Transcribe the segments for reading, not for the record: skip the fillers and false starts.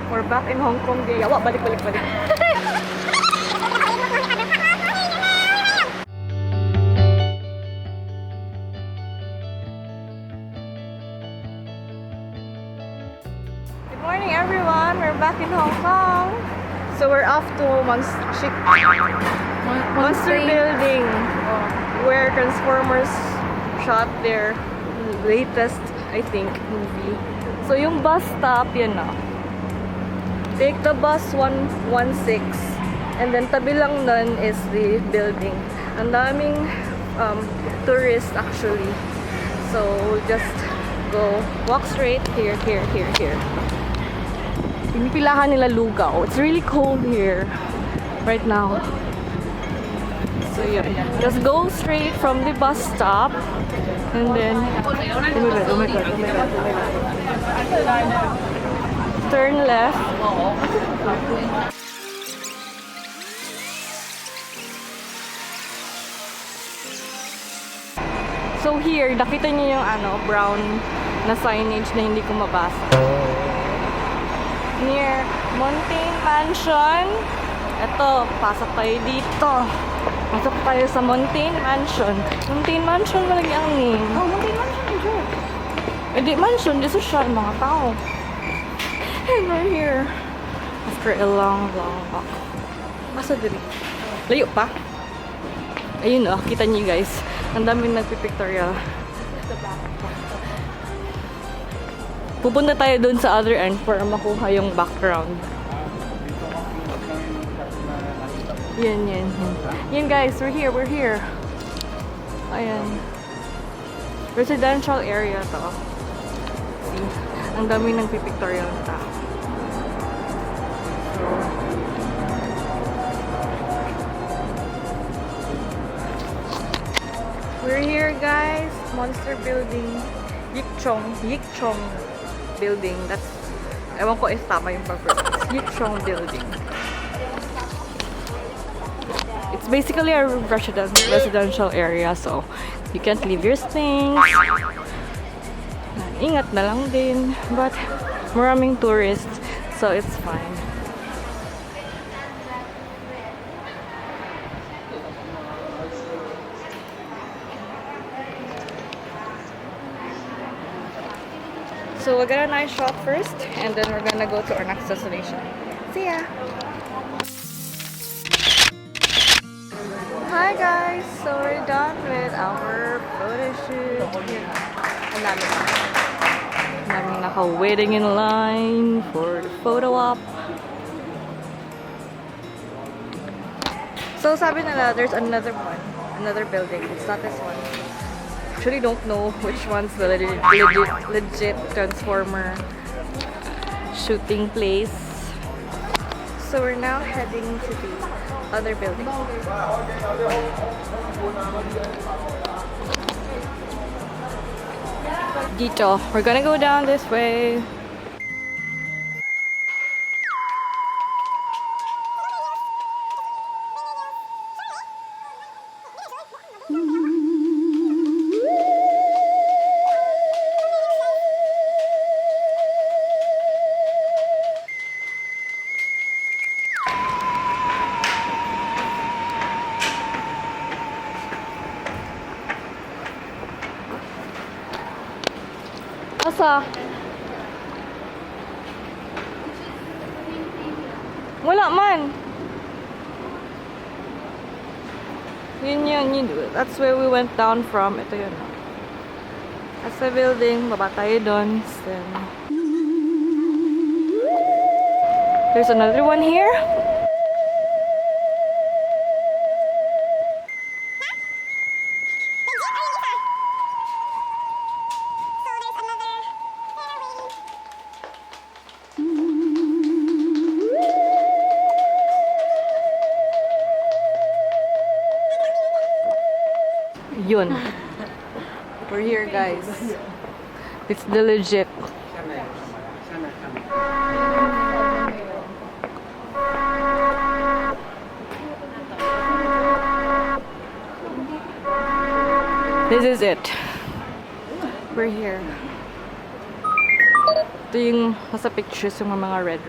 We're back in Hong Kong day. Awa, balik. Good morning everyone. We're back in Hong Kong. So we're off to Monster Building, where Transformers shot their latest, I think, movie. So yung bus stop, yun na. Take the bus 116, and then tabi lang nun is the building. Ang daming tourists actually. So just go, walk straight here. Pinipilahan nila lugaw. It's really cold here right now. So yeah, just go straight from the bus stop, and then oh my god. Turn left. So here, nakita niyo yung brown na signage na hindi ko mabasa. Near Mountain Mansion. Ito, pasok tayo dito. Pasok tayo sa Mountain Mansion. Mountain Mansion malagi ang name. Oh, Mountain Mansion dito. Di mansion, di social mga tao. And we're here. After a long walk. Asa diri? Layo pa? Ayun kita niyo guys. Ang daming nagpipictorial. Pupunta tayo dun sa other end para makuha yung background. Yan. Yan guys, we're here. Ayan. Residential area to. See? Ang dami ng pipictorial na tao. So, we're here guys. Monster Building. Yichong Building. That's, ewan ko if tama yung pag-pronounce. Yichong Building. It's basically a residential area, so you can't leave your things. Ingat na lang din, but maraming tourists, so it's fine. So we'll get a nice shot first, and then we're gonna go to our next destination. See ya! Hi guys! So we're done with our photo shoot. Ang daming naka-waiting in line for the photo op. So sabi nila, there's another building. It's not this one. Actually don't know which one's the legit Transformer shooting place. So we're now heading to the other building. Dito, we're gonna go down this way. Asa? Wala man. Yun. That's where we went down from. Ito yun. That's the building. Baba tayo doon. Then, there's another one here. Yun. We're here, guys. It's the legit. This is it. We're here. Ito yung nasa pictures yung mga red.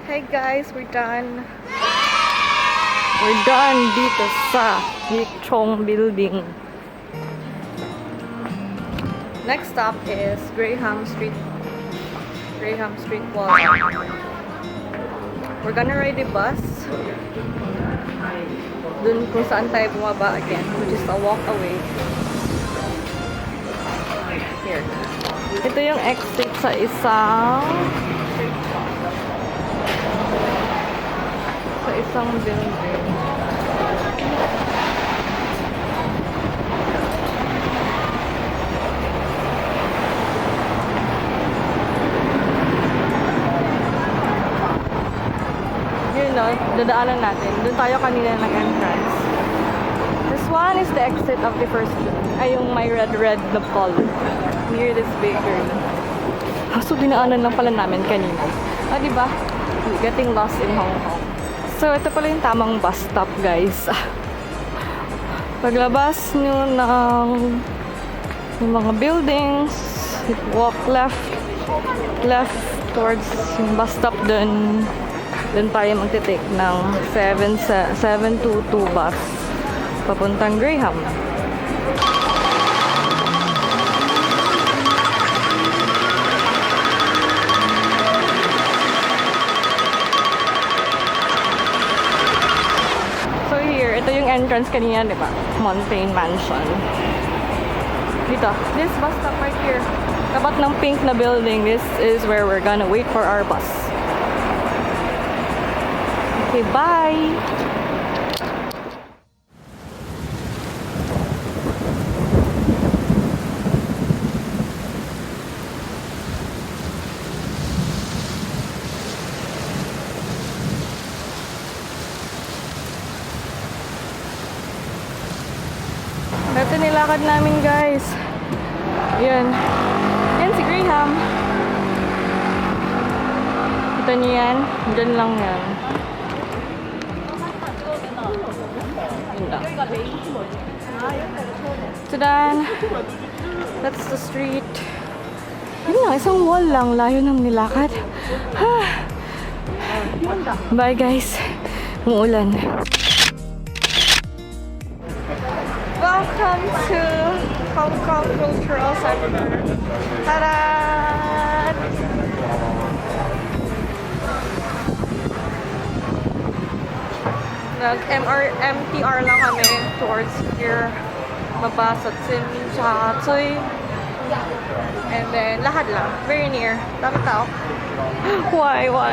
Hey guys, we're done. We're done dito sa Chong building. Next stop is Graham Street Wall. We're gonna ride the bus dun kung saan tayo bumaba again, which is a walk away. Here. Ito yung exit sa isang building. Dadaanan natin. Doon tayo kanina ng entrance. This one is the exit of the first ay yung may red na pole near this bakery. So, dinaanan lang pala namin kanina. Diba? Getting lost in Hong Kong. So, ito pala yung tamang bus stop, guys. Paglabas nyo ng yung mga buildings, walk left towards yung bus stop dun. Doon tayo magte-take ng 722 bus papuntang Graham. So here, ito yung entrance kanina, di ba? Mountain Mansion. Dito, this bus stop right here. Tapat ng pink na building, this is where we're gonna wait for our bus. Okay, bye! Ito nilakad namin, guys. Yan. Yan si Graham. Kita niyo yan? Diyan lang yan. So then, that's the street. Yun lang, isang wall lang. Layo ng nilakad. Bye guys. Umuulan. Welcome to Hong Kong Cultural Center. Tada! Nag-MTR lang kami towards here. Mabasat Sim, tsaka Tsoy. And then, lahat lang. Very near. Dami tao. Why? Well,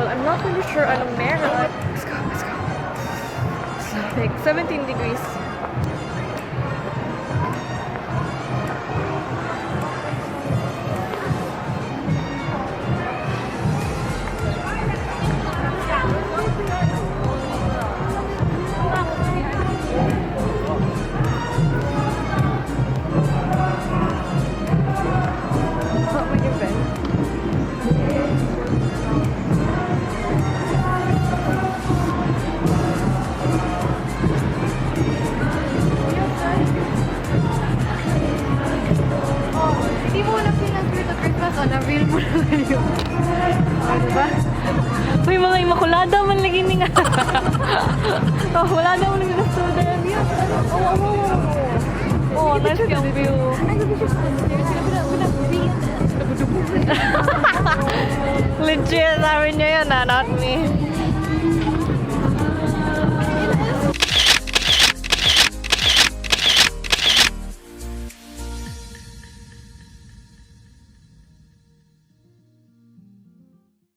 I'm not really sure anong meron. Let's go. It's like 17 degrees. Uy, mga imakulada man lagi ni nga. Oh, wala daw man lagi na student. Oh, nice yung view. Legit, sabi niya yun, not me.